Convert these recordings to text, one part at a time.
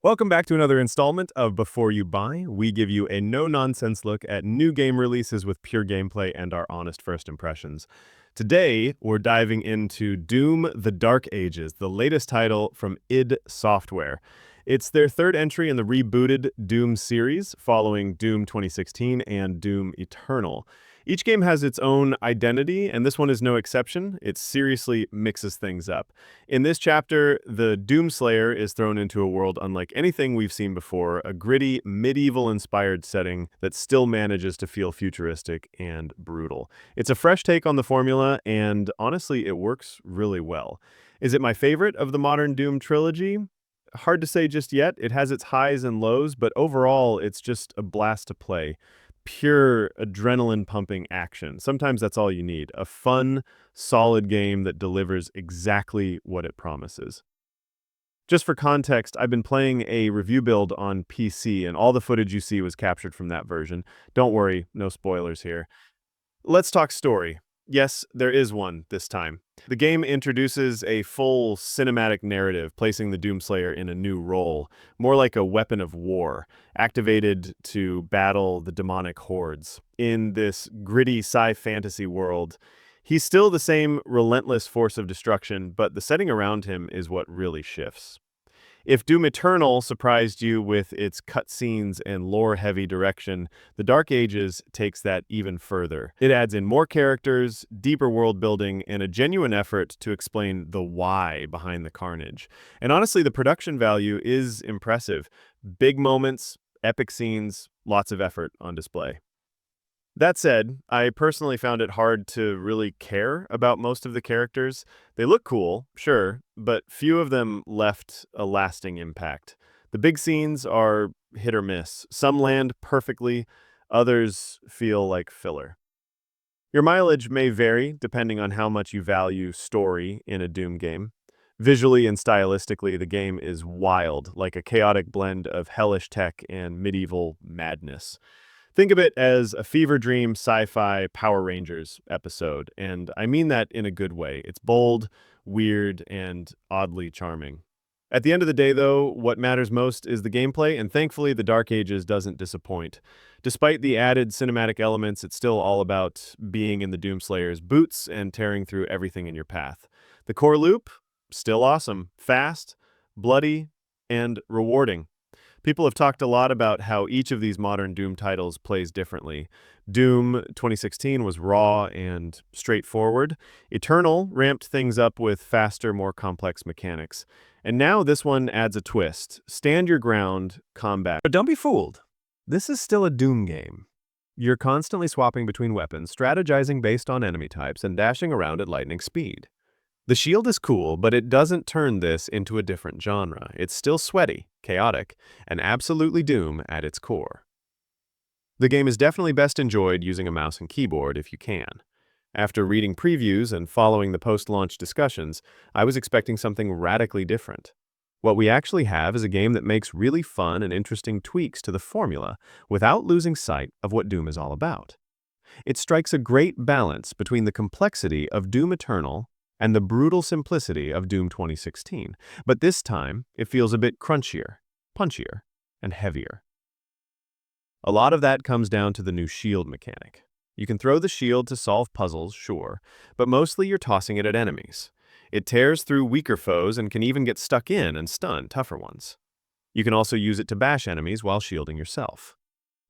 Welcome back to another installment of Before You Buy. We give you a no-nonsense look at new game releases with pure gameplay and our honest first impressions. Today, we're diving into Doom: The Dark Ages, the latest title from id Software. It's their third entry in the rebooted Doom series, following Doom 2016 and Doom Eternal. Each game has its own identity, and this one is no exception. It seriously mixes things up. In this chapter, the Doomslayer is thrown into a world unlike anything we've seen before, a gritty, medieval-inspired setting that still manages to feel futuristic and brutal. It's a fresh take on the formula, and honestly, it works really well. Is it my favorite of the modern Doom trilogy? Hard to say just yet. It has its highs and lows, but overall, it's just a blast to play. Pure adrenaline-pumping action. Sometimes that's all you need. A fun, solid game that delivers exactly what it promises. Just for context, I've been playing a review build on PC, and all the footage you see was captured from that version. Don't worry, no spoilers here. Let's talk story. Yes, there is one this time. The game introduces a full cinematic narrative, placing the Doomslayer in a new role, more like a weapon of war, activated to battle the demonic hordes. In this gritty sci-fantasy world, he's still the same relentless force of destruction, but the setting around him is what really shifts. If Doom Eternal surprised you with its cutscenes and lore-heavy direction, The Dark Ages takes that even further. It adds in more characters, deeper world building, and a genuine effort to explain the why behind the carnage. And honestly, the production value is impressive. Big moments, epic scenes, lots of effort on display. That said, I personally found it hard to really care about most of the characters. They look cool, sure, but few of them left a lasting impact. The big scenes are hit or miss. Some land perfectly, others feel like filler. Your mileage may vary depending on how much you value story in a Doom game. Visually and stylistically, the game is wild, like a chaotic blend of hellish tech and medieval madness. Think of it as a fever dream sci-fi Power Rangers episode, and I mean that in a good way. It's bold, weird, and oddly charming. At the end of the day, though, what matters most is the gameplay, and thankfully the Dark Ages doesn't disappoint. Despite the added cinematic elements, it's still all about being in the Doomslayer's boots and tearing through everything in your path. The core loop? Still awesome. Fast, bloody, and rewarding. People have talked a lot about how each of these modern Doom titles plays differently. Doom 2016 was raw and straightforward. Eternal ramped things up with faster, more complex mechanics. And now this one adds a twist. Stand your ground, combat. But don't be fooled. This is still a Doom game. You're constantly swapping between weapons, strategizing based on enemy types, and dashing around at lightning speed. The shield is cool, but it doesn't turn this into a different genre. It's still sweaty, chaotic, and absolutely Doom at its core. The game is definitely best enjoyed using a mouse and keyboard if you can. After reading previews and following the post-launch discussions, I was expecting something radically different. What we actually have is a game that makes really fun and interesting tweaks to the formula without losing sight of what Doom is all about. It strikes a great balance between the complexity of Doom Eternal and the brutal simplicity of Doom 2016, but this time it feels a bit crunchier, punchier, and heavier. A lot of that comes down to the new shield mechanic. You can throw the shield to solve puzzles, sure, but mostly you're tossing it at enemies. It tears through weaker foes and can even get stuck in and stun tougher ones. You can also use it to bash enemies while shielding yourself.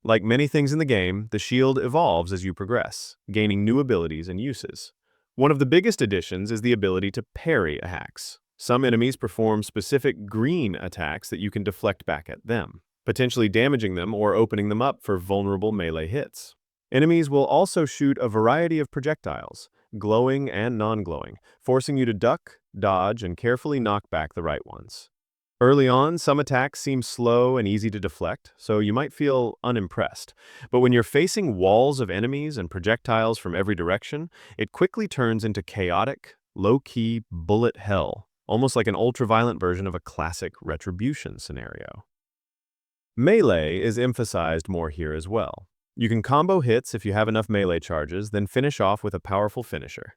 Like many things in the game, the shield evolves as you progress, gaining new abilities and uses. One of the biggest additions is the ability to parry attacks. Some enemies perform specific green attacks that you can deflect back at them, potentially damaging them or opening them up for vulnerable melee hits. Enemies will also shoot a variety of projectiles, glowing and non-glowing, forcing you to duck, dodge, and carefully knock back the right ones. Early on, some attacks seem slow and easy to deflect, so you might feel unimpressed. But when you're facing walls of enemies and projectiles from every direction, it quickly turns into chaotic, low-key bullet hell, almost like an ultra-violent version of a classic retribution scenario. Melee is emphasized more here as well. You can combo hits if you have enough melee charges, then finish off with a powerful finisher.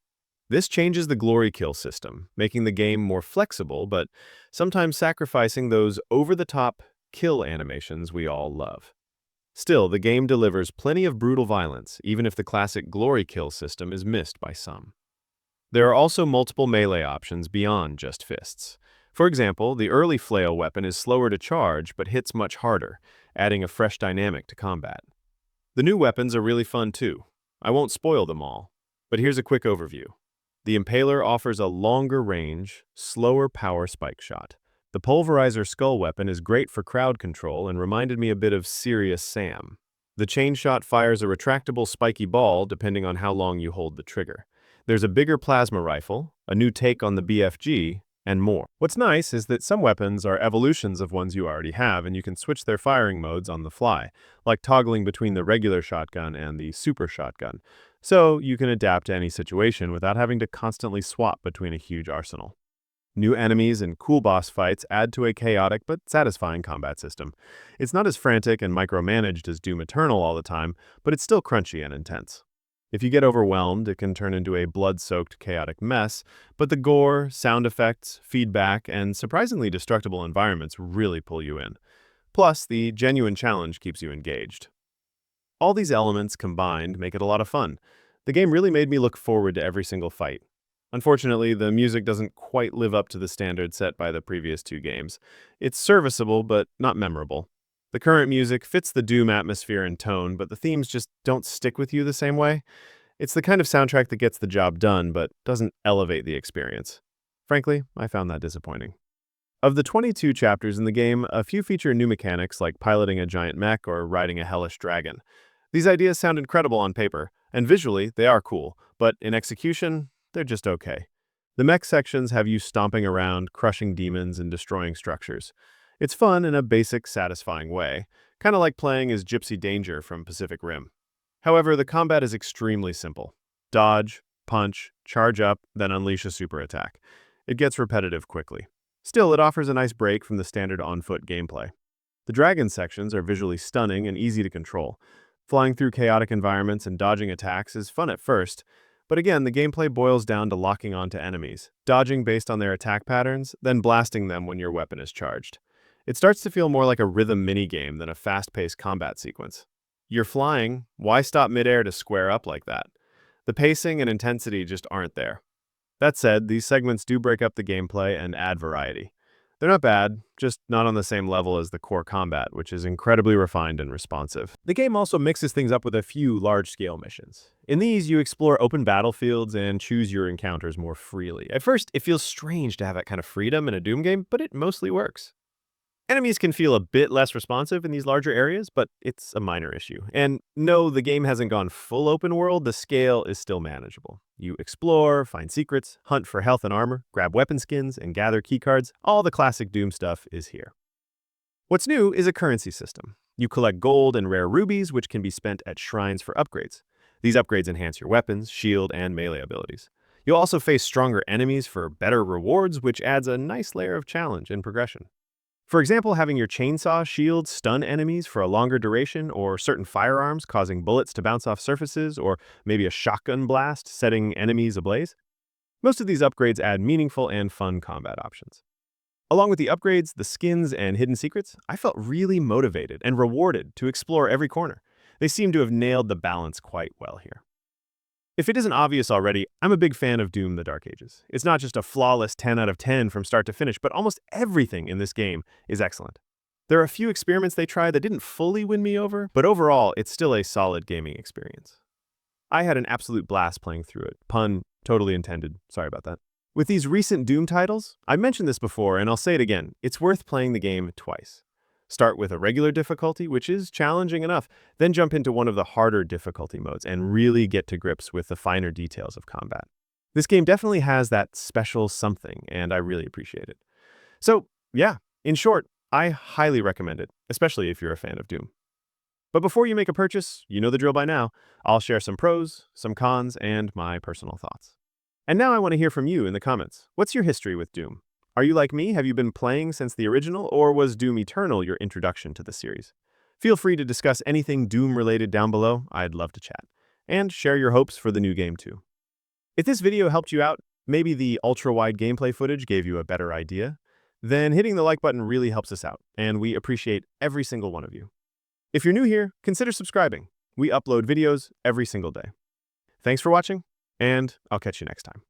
This changes the glory kill system, making the game more flexible but sometimes sacrificing those over-the-top kill animations we all love. Still, the game delivers plenty of brutal violence, even if the classic glory kill system is missed by some. There are also multiple melee options beyond just fists. For example, the early flail weapon is slower to charge but hits much harder, adding a fresh dynamic to combat. The new weapons are really fun too. I won't spoil them all, but here's a quick overview. The Impaler offers a longer range, slower power spike shot. The Pulverizer skull weapon is great for crowd control and reminded me a bit of Serious Sam. The chain shot fires a retractable spiky ball depending on how long you hold the trigger. There's a bigger plasma rifle, a new take on the BFG, and more. What's nice is that some weapons are evolutions of ones you already have, and you can switch their firing modes on the fly, like toggling between the regular shotgun and the super shotgun, so you can adapt to any situation without having to constantly swap between a huge arsenal. New enemies and cool boss fights add to a chaotic but satisfying combat system. It's not as frantic and micromanaged as Doom Eternal all the time, but it's still crunchy and intense. If you get overwhelmed, it can turn into a blood-soaked, chaotic mess, but the gore, sound effects, feedback, and surprisingly destructible environments really pull you in. Plus, the genuine challenge keeps you engaged. All these elements combined make it a lot of fun. The game really made me look forward to every single fight. Unfortunately, the music doesn't quite live up to the standard set by the previous two games. It's serviceable, but not memorable. The current music fits the Doom atmosphere and tone, but the themes just don't stick with you the same way. It's the kind of soundtrack that gets the job done, but doesn't elevate the experience. Frankly, I found that disappointing. Of the 22 chapters in the game, a few feature new mechanics like piloting a giant mech or riding a hellish dragon. These ideas sound incredible on paper, and visually, they are cool, but in execution, they're just okay. The mech sections have you stomping around, crushing demons, and destroying structures. It's fun in a basic, satisfying way, kind of like playing as Gypsy Danger from Pacific Rim. However, the combat is extremely simple. Dodge, punch, charge up, then unleash a super attack. It gets repetitive quickly. Still, it offers a nice break from the standard on-foot gameplay. The dragon sections are visually stunning and easy to control. Flying through chaotic environments and dodging attacks is fun at first, but again, the gameplay boils down to locking onto enemies, dodging based on their attack patterns, then blasting them when your weapon is charged. It starts to feel more like a rhythm minigame than a fast-paced combat sequence. You're flying, why stop midair to square up like that? The pacing and intensity just aren't there. That said, these segments do break up the gameplay and add variety. They're not bad, just not on the same level as the core combat, which is incredibly refined and responsive. The game also mixes things up with a few large-scale missions. In these, you explore open battlefields and choose your encounters more freely. At first, it feels strange to have that kind of freedom in a Doom game, but it mostly works. Enemies can feel a bit less responsive in these larger areas, but it's a minor issue. And no, the game hasn't gone full open world, the scale is still manageable. You explore, find secrets, hunt for health and armor, grab weapon skins, and gather keycards. All the classic Doom stuff is here. What's new is a currency system. You collect gold and rare rubies, which can be spent at shrines for upgrades. These upgrades enhance your weapons, shield, and melee abilities. You'll also face stronger enemies for better rewards, which adds a nice layer of challenge and progression. For example, having your chainsaw shield stun enemies for a longer duration, or certain firearms causing bullets to bounce off surfaces, or maybe a shotgun blast setting enemies ablaze. Most of these upgrades add meaningful and fun combat options. Along with the upgrades, the skins, and hidden secrets, I felt really motivated and rewarded to explore every corner. They seem to have nailed the balance quite well here. If it isn't obvious already, I'm a big fan of Doom: The Dark Ages. It's not just a flawless 10 out of 10 from start to finish, but almost everything in this game is excellent. There are a few experiments they tried that didn't fully win me over, but overall, it's still a solid gaming experience. I had an absolute blast playing through it. Pun totally intended. Sorry about that. With these recent Doom titles, I mentioned this before and I'll say it again, it's worth playing the game twice. Start with a regular difficulty, which is challenging enough, then jump into one of the harder difficulty modes and really get to grips with the finer details of combat. This game definitely has that special something, and I really appreciate it. So, yeah, in short, I highly recommend it, especially if you're a fan of Doom. But before you make a purchase, you know the drill by now, I'll share some pros, some cons, and my personal thoughts. And now I want to hear from you in the comments. What's your history with Doom? Are you like me? Have you been playing since the original, or was Doom Eternal your introduction to the series? Feel free to discuss anything Doom-related down below. I'd love to chat. And share your hopes for the new game too. If this video helped you out, maybe the ultra-wide gameplay footage gave you a better idea, then hitting the like button really helps us out, and we appreciate every single one of you. If you're new here, consider subscribing. We upload videos every single day. Thanks for watching, and I'll catch you next time.